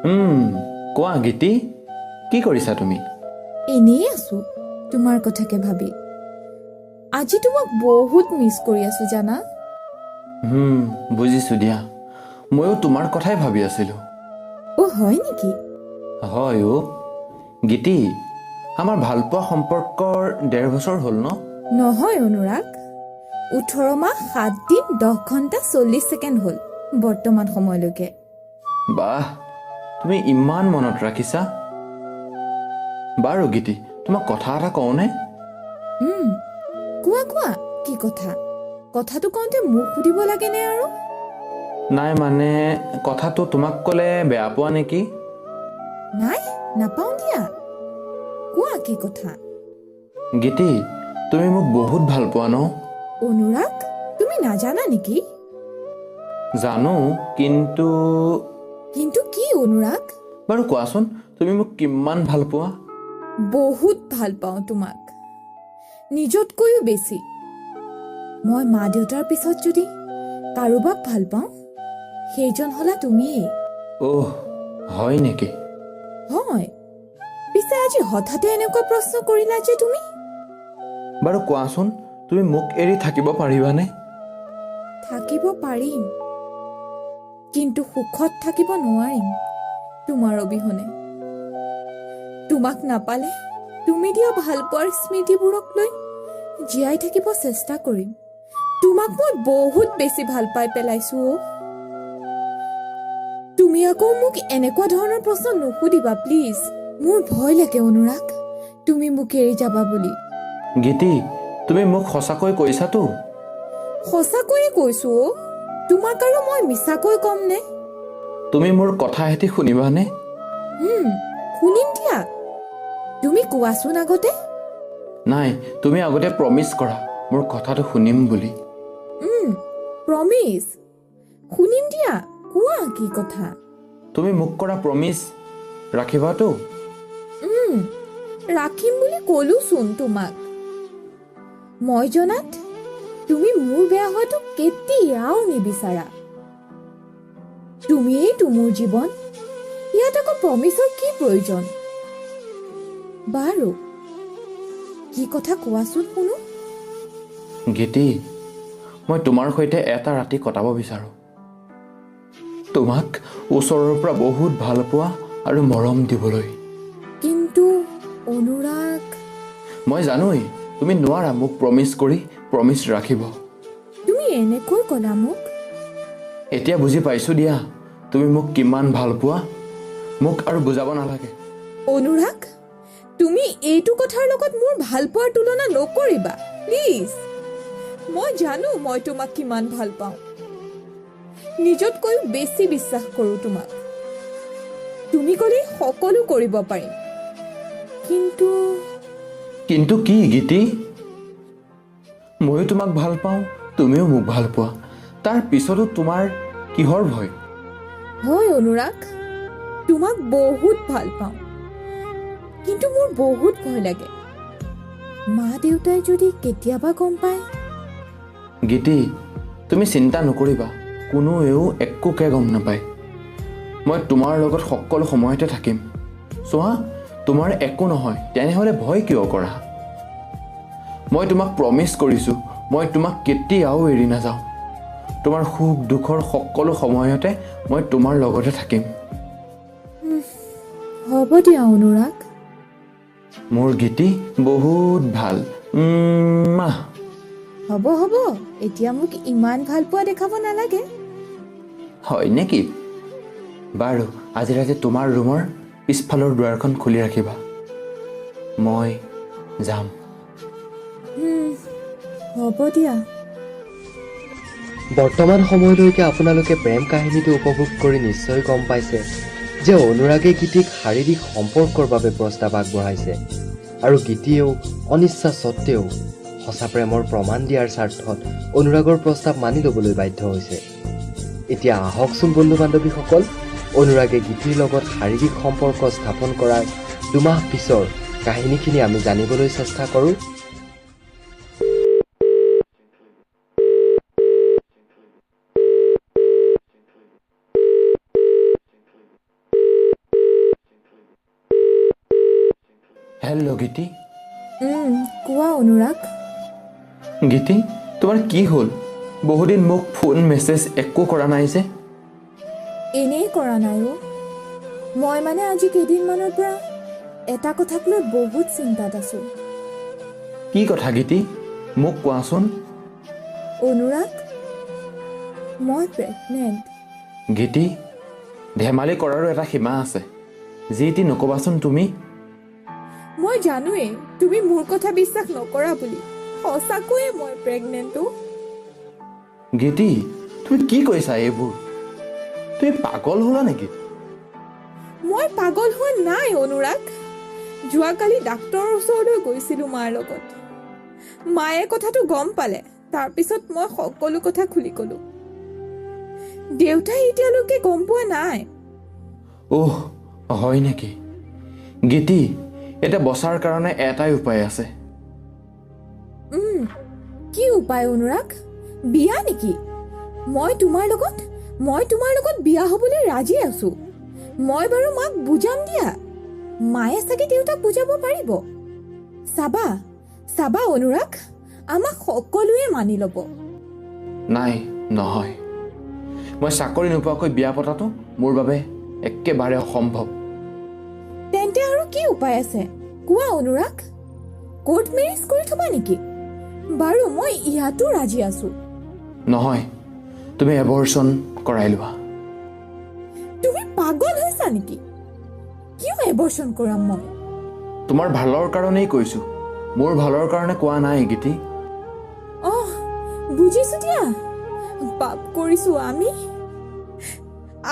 কোৱা গীতি, কি কৰিছা তুমি? এনেই আছো তোমাৰ কথাকে ভাবি। আজি তোমাক বহুত মিছ কৰি আছো জানা। বুজিছো দিয়া, ময়ো তোমাৰ কথাই ভাবি আছিলোঁ। হয় নেকি? হয় গীতি, আমাৰ ভালপোৱা সম্পৰ্কৰ 1.5 বছৰ হ'ল ন? নহয় অনুৰাগ, 18 মাহ 7 দিন 10 ঘণ্টা 40 ছেকেণ্ড হ'ল বৰ্তমান সময়লৈকে। বাহ, তুমি ইমান মনত ৰাখিছা। বাৰু গীতি, তোমাক কথা এটা কওঁনে? কোৱা কোৱা, কি কথা? কথাটো কওঁতে মোক সুধিব লাগেনে আৰু? নাই মানে, কথাটো তোমাক ক'লে বেয়া পোৱা নেকি? নাই, নাপাওঁ দিয়া। কোৱা কি কথা? গীতি, তুমি মোক বহুত ভাল পোৱা ন? অনুৰাগ, তুমি নাজানা নেকি? জানো, কিন্তু কিন্তু কি অনুৰাগ? বাৰু কোৱাচোন, তুমি মোক কিমান ভাল পোৱা? বহুত ভাল পাওঁ তোমাক, নিজতকৈও বেছি। মই মা দেউতাৰ পিছত যদি কাৰোবাক ভাল পাওঁ, সেইজন হলা তুমিয়েই। হয় নেকি? হয়। পিছে আজি হঠাতে এনেকুৱা প্ৰশ্ন কৰিলা যে তুমি? বাৰু কোৱাচোন, তুমি মোক এৰি থাকিব পাৰিবানে? থাকিব পাৰিম, কিন্তু সুখত থাকিব নোৱাৰিম তোমাৰ অবিহনে। তোমাক নাপালে তুমি দিয়া ভালপোৱাৰ স্মৃতিবোৰক লৈ জীয়াই থাকিব চেষ্টা কৰিম। তোমাক মই বহুত বেছি ভাল পাই পেলাইছো। তুমি আকৌ মোক এনেকুৱা ধৰণৰ প্ৰশ্ন নুসুধিবা প্লিজ। মোৰ ভয় লাগে অনুৰাগ, তুমি মোক এৰি যাবা বুলি। গীতি, তুমি মোক সঁচাকৈ কৈছাতো? সঁচাকৈয়ে কৈছো। তোমাক আৰু মই মিছাকৈ কম নে? তুমি মোৰ কথা এটি শুনিবানে? শুনিম দিয়া। তুমি কোৱাচোন আগতে। নাই, তুমি আগতে প্ৰমিছ কৰা মোৰ কথাটো শুনিম বুলি। প্ৰমিছ? শুনিম দিয়া, কোৱা কি কথা? তুমি মোক কৰা প্ৰমিছ ৰাখিবাতো? ৰাখিম বুলি ক'লোচোন তোমাক। মই জনাত তুমি মোৰ বেয়া হোৱাটো কেতিয়াও নিবিচাৰা। তুমিয়েইতো মোৰ জীৱন, ইয়াত আকৌ প্ৰমিছৰ কি প্ৰয়োজন? বাৰু, কি কথা কোৱাচোন শুনো। গীতি, মই তোমাৰ সৈতে এটা ৰাতি কটাব বিচাৰোঁ। তোমাক ওচৰৰ পৰা বহুত ভাল পোৱা আৰু মৰম দিবলৈ। কিন্তু অনুৰাগ, মই জানোৱেই তুমি নোৱাৰা মোক প্ৰমিছ কৰি প্ৰমিছ ৰাখিব। তুমি এনেকৈ ক'লা মোক? এতিয়া বুজি পাইছোঁ দিয়া, তুমি মোক কিমান ভাল পোৱা। মোক আৰু বুজাব নালাগে। অনুৰাগ, তুমি এইটো কথাৰ লগত মোৰ ভাল পোৱাৰ তুলনা নকৰিবা প্লিজ। মই জানো মই তোমাক কিমান ভাল পাওঁ। নিজতকৈ বেছি বিশ্বাস কৰোঁ তোমাক। তুমি ক'লেই সকলো কৰিব পাৰিম। কিন্তু কি গীতি? ময়ো তোমাক ভাল পাওঁ, তুমিও মোক ভাল পোৱা। তাৰ পিছতো তোমাৰ কিহৰ ভয়? হয় অনুৰাগ, তোমাক বহুত ভাল পাওঁ, কিন্তু মোৰ বহুত ভয় লাগে। মা দেউতাই যদি কেতিয়াবা গম পায়। গীতি, তুমি চিন্তা নকৰিবা, কোনোৱেও একোকে গম নাপায়। মই তোমাৰ লগত সকলো সময়তে থাকিম। চোৱা, তোমাৰ একো নহয়, তেনেহ'লে ভয় কিয় কৰা? মই তোমাক প্ৰমিছ কৰিছোঁ, মই তোমাক কেতিয়াও এৰি নাযাওঁ। তোমাৰ সুখ দুখৰ সকলো সময়তে মই তোমাৰ লগতে থাকিম। হ'ব দিয়া অনুৰাগ। মোৰ গীতি বহুত ভাল। হ'ব হ'ব, এতিয়া মোক ইমান ভাল পোৱা দেখাব নালাগে। হয় নেকি? বাৰু, আজি ৰাতি তোমাৰ ৰুমৰ পিছফালৰ দুৱাৰখন খুলি ৰাখিবা। মই যাম। হ'ব দিয়া। বৰ্তমান সময়লৈকে আপোনালোকে প্ৰেম কাহিনীটো উপভোগ কৰি নিশ্চয় গম পাইছে যে অনুৰাগে গীতিক শাৰীৰিক সম্পৰ্কৰ বাবে প্ৰস্তাৱ আগবঢ়াইছে আৰু গীতিয়েও অনিচ্ছা সত্ত্বেও সঁচা প্ৰেমৰ প্ৰমাণ দিয়াৰ স্বাৰ্থত অনুৰাগৰ প্ৰস্তাৱ মানি ল'বলৈ বাধ্য হৈছে। এতিয়া আহকচোন বন্ধু বান্ধৱীসকল, অনুৰাগে গীতিৰ লগত শাৰীৰিক সম্পৰ্ক স্থাপন কৰাৰ 2 মাহ পিছৰ কাহিনীখিনি আমি জানিবলৈ চেষ্টা কৰোঁ। হেল্ল' গীতি। কোৱা অনুৰাগ। গীতি, তোমাৰ কি হ'ল? বহুদিন মোক ফোন মেছেজ একো কৰা নাই যে? এনেই কৰা নাই অ'। মই মানে আজি কেইদিনমানৰ পৰা এটা কথাক লৈ বহুত চিন্তাত আছোঁ। কি কথা গীতি? মোক কোৱাচোন। অনুৰাগ, মই প্ৰেগনেণ্ট। গীতি, ধেমালি কৰাৰো এটা সীমা আছে। যি টি নক'বাচোন তুমি। মই জানোৱেই তুমি মোৰ কথা বিশ্বাস নকৰা বুলি। সঁচাকৈয়ে মই প্ৰেগনেণ্টো। গীতি, তুমি কি কৈছা এইবোৰ? তুমি পাগল হ'লা নেকি? মই পাগল হোৱা নাই অনুৰাগ। যোৱাকালি ডাক্তৰৰ ওচৰলৈ গৈছিলোঁ মাৰ লগত। মায়ে কথাটো গম পালে। তাৰপিছত মই সকলো কথা খুলি ক'লোঁ। দেউতাই এতিয়ালৈকে গম পোৱা নাই। অহ, হয় নেকি? গীতি, এতিয়া বচাৰ কাৰণে এটাই উপায় আছে। কি উপায় অনুৰাগ? বিয়া নেকি? মই তোমাৰ লগত বিয়া হ'বলৈ ৰাজি আছোঁ। মই বাৰু মাক বুজাম দিয়া। মায়ে চাগে দেউতাক বুজাব পাৰিব। চাবা অনুৰাগ, আমাক সকলোৱে মানি ল'ব। নাই, নহয়। মই চাকৰি নোপোৱাকৈ বিয়া পতাটো মোৰ বাবে একেবাৰে অসম্ভৱ। তেন্তে আৰু কি উপায় আছে কোৱা অনুৰাগ? কোৰ্ট মেৰেজ কৰি থবা নেকি? বাৰু মই ইয়াতো ৰাজি আছোঁ। নহয়, তুমি এবৰ্চন কৰাই লোৱা। তুমি পাগল হৈছা নেকি? কিয় এবৰ্চন কৰাম মই? তোমাৰ ভালৰ কাৰণেই কৈছোঁ, মোৰ ভালৰ কাৰণে কোৱা নাই গীতি। বুজিছো দিয়া। পাপ কৰিছো আমি,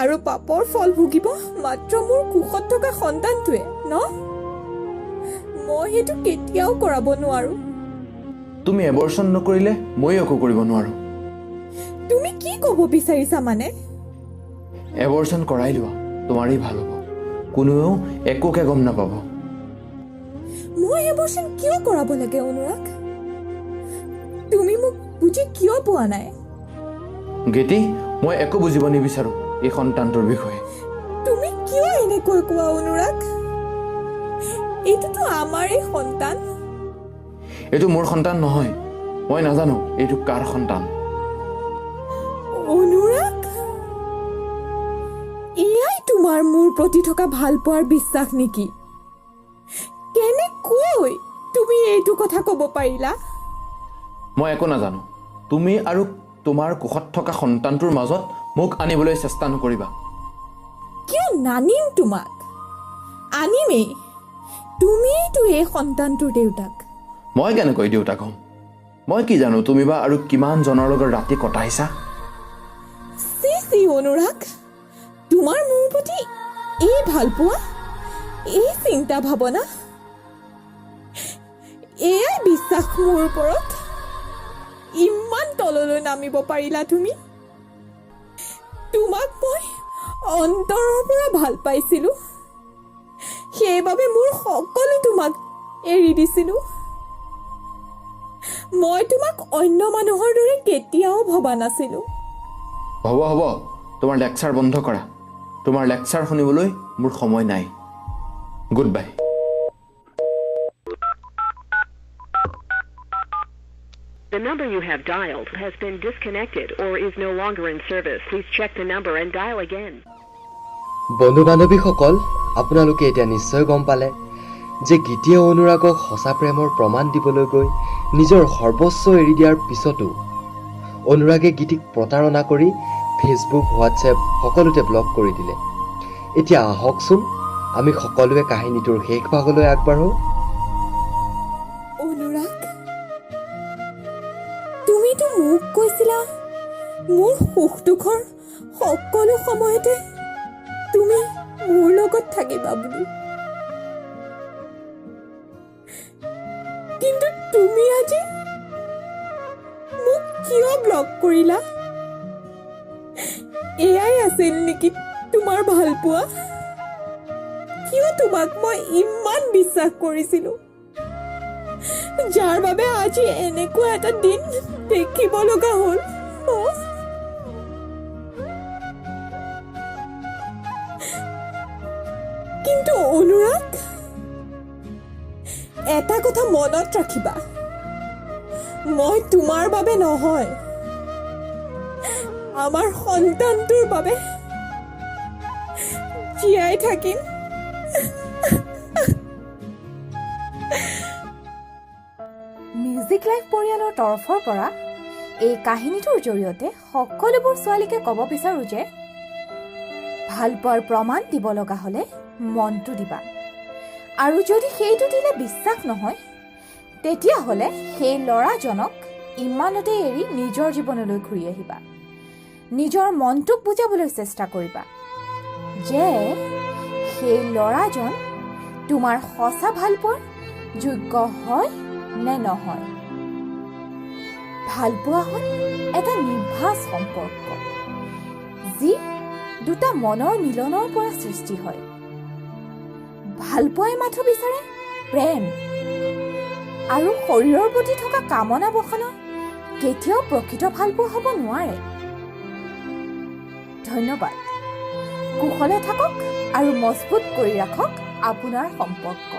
আৰু পাপৰ ফল ভুগিব মাত্ৰ মোৰ কোষত থকা সন্তানটোৱে ন? মই সেইটো কেতিয়াও কৰাব নোৱাৰো। তুমি এবৰ্চন নকৰিলে মই একো কৰিব নোৱাৰোঁ। তুমি কি ক'ব বিচাৰিছা মানে? এবৰ্চন কৰাই লোৱা, তোমাৰেই ভাল হ'ব। কোনেও একোকে গম নাপাব। মই এবৰ্চন কিয় কৰাব লাগে অনুৰাগ? তুমি মোক বুজি কিয় পোৱা নাই? গীতি, মই একো বুজিব নিবিচাৰোঁ এই সন্তানটোৰ বিষয়ে। তুমি কিয় এনেকৈ কোৱা অনুৰাগ? এইটোতো আমাৰেই সন্তান। এইটো মোৰ সন্তান নহয়। মই নাজানো এইটো কাৰ সন্তান। অনুৰাগ, এয়াই তোমাৰ মোৰ প্ৰতি থকা ভাল পোৱাৰ বিশ্বাস নেকি? কেনেকৈ তুমি এইটো কথা ক'ব পাৰিলা? মই একো নাজানো। তুমি আৰু তোমাৰ কোষত থকা সন্তানটোৰ মাজত মোক আনিবলৈ চেষ্টা নকৰিবা। কিয় নানিম তোমাক? আনিমেই। তুমিতো এই সন্তানটোৰ দেউতাক। মই কেনেকৈ দেউতাক হ'ম? মই কি জানো তুমি বা আৰু কিমান জনৰ লগত ৰাতি কটাইছা? চি অনুৰাগ, তোমাৰ মোৰ প্ৰতি এই ভাল পোৱা, এই চিন্তা ভাৱনা, এয়াই বিশ্বাস মোৰ ওপৰত। ইমান তললৈ নামিব পাৰিলা তুমি? তোমাক মই অন্তৰৰ পৰা ভাল পাইছিলো। সেইবাবে মোৰ সকলো তোমাক এৰি দিছিলো। মই তোমাক অন্য মানুহৰ দৰে কেতিয়াও ভবা নাছিলো। হ'ব, তোমাৰ লেকচাৰ বন্ধ কৰা। তোমাৰ লেকচাৰ শুনিবলৈ মোৰ সময় নাই। Good bye. The number you have dialed has been disconnected or is no longer in service. Please check the number and dial again. বন্ধু বান্ধৱীসকল, আপোনালোকে এতিয়া নিশ্চয় গম পালে যে গীতিয়ে অনুৰাগক সঁচা প্ৰেমৰ প্ৰমাণ দিবলৈ গৈ নিজৰ সৰ্বস্ব এৰি দিয়াৰ পিছতো অনুৰাগে গীতিক প্ৰতাৰণা কৰি ফেচবুক, হোৱাটছএপ সকলোতে ব্লক কৰি দিলে। এতিয়া আহকচোন আমি সকলোৱে কাহিনীটোৰ শেষ ভাগলৈ আগবাঢ়ো। অনুৰাগ, তুমিতো মোক কৈছিলা মোৰ সুখ দুখৰ সকলো সময়তে তুমি মোৰ লগত থাকিবা বুলি। কিন্তু তুমি আজি মোক কিয় ব্লক কৰিলা? এয়াই আছিল নেকি তোমাৰ ভাল পোৱা? কিয় তোমাক মই ইমান বিশ্বাস কৰিছিলো, যাৰ বাবে আজি এনেকুৱা এটা দিন দেখিব লগা হ'ল? কিন্তু অনুৰাগ, এটা কথা মনত ৰাখিবা, মই তোমাৰ বাবে নহয়, আমাৰ সন্তানটোৰ বাবে জীয়াই থাকিম। মিউজিক লাইভ পৰিয়ালৰ তৰফৰ পৰা এই কাহিনীটোৰ জৰিয়তে সকলোবোৰ ছোৱালীকে ক'ব বিচাৰোঁ যে ভালপোৱাৰ প্ৰমাণ দিব লগা হ'লে মনটো দিবা, আৰু যদি সেইটো দিলে বিশ্বাস নহয় তেতিয়াহ'লে সেই ল'ৰাজনক ইমানতে এৰি নিজৰ জীৱনলৈ ঘূৰি আহিবা। নিজৰ মনটোক বুজাবলৈ চেষ্টা কৰিবা যে সেই ল'ৰাজন তোমাৰ সঁচা ভালপোৱাৰ যোগ্য হয় নে নহয়। ভালপোৱা হ'ল এটা নিভাঁজ সম্পৰ্ক, যি দুটা মনৰ মিলনৰ পৰা সৃষ্টি হয়। ভালপোৱাই মাথো বিচাৰে প্ৰেম, আৰু শৰীৰৰ প্ৰতি থকা কামনা বসনা কেতিয়াও প্ৰকৃত ভালপোৱা হ'ব নোৱাৰে। ধন্যবাদ। কুশলে থাকক আৰু মজবুত কৰি ৰাখক আপোনাৰ সম্পৰ্ক।